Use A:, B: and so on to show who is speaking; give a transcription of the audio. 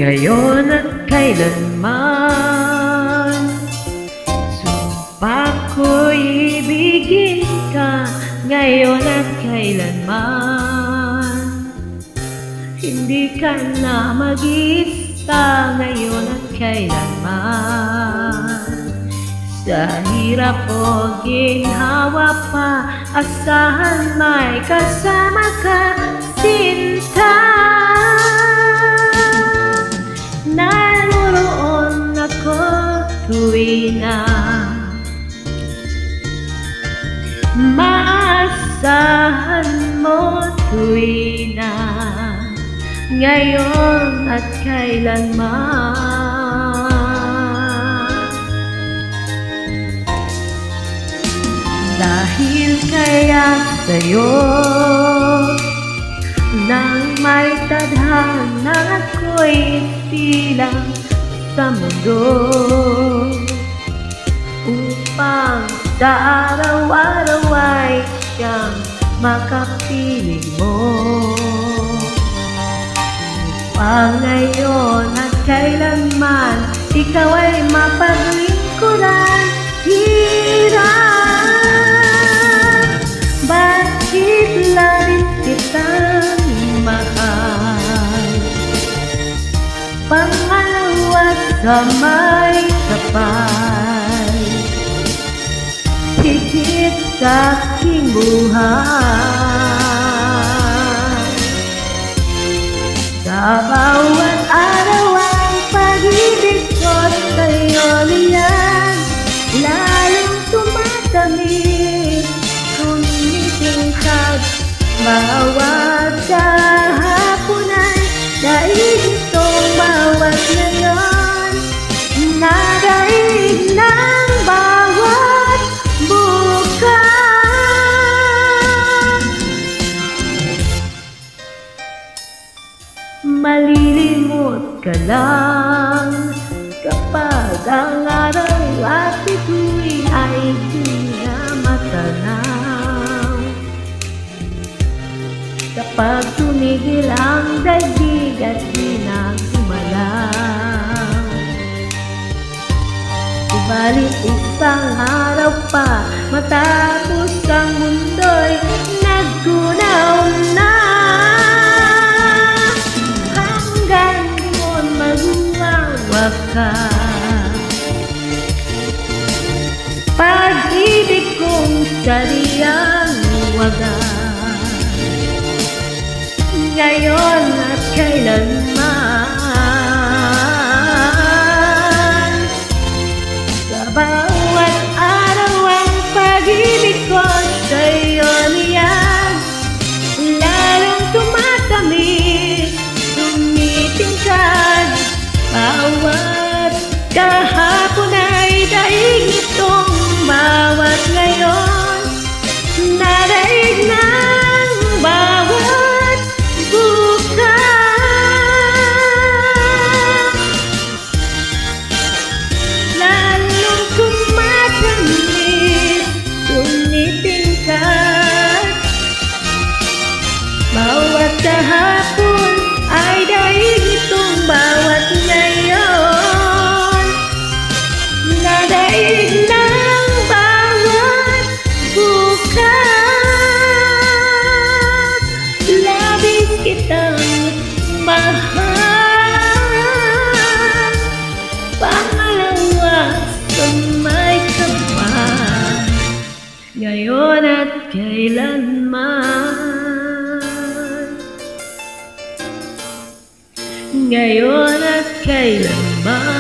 A: ngayon at kailanman. Sumpa ko'y ibigin ka ngayon at kailanman. Hindi ka na mag-iisa ngayon at kailanman. Sa hirap o ginhawa pa, asahan may kasama ka, sinta. Naroon ako tuwi na maasahan mo, tuwi na ngayon at kailanman. Dahil kaya sa'yo nang may tadhana ako'y silang sa mundo, upang sa araw-araw ay siyang makapiling mo. Upang ngayon at kailanman ikaw ay mapaglingkuran. Hirap, bakit labis kitang mahal? Pangalawa sa may kapal, higit sa aking buhay. Sa bawat araw ang pag-ibig ko sa'yo niyan, lalong tumatamig, tumitingkad. Bawat kahapon ay daig itong bawat ngayon, nadaig ng bawat bukas. Malilimot ka lang kapag ang araw at ito'y ay di na matanaw. Kapag tumigil ang daigdig at di na gumalaw, subalit isang araw pa matapos ang mundo'y naggunaw na. Hanggang doon magwawakas pag-ibig kong sariyang wagas. Ngayon at kailanman, sa bawat araw ang pag-ibig ko sa'yo niyan, lalong tumatamig, tumitingkad. Bawat kahapon ay daig itong bawat ngayon, nadaig ng bawat bukas. Lalong tumatamig, tumitingkad. Bawat kahapon ay daig itong bawat ngayon, nadaig ng bawat bukas. Labis kitang mahal, pangalawa sa may kapal, ngayon at kailanman. Ngayon at kailanman.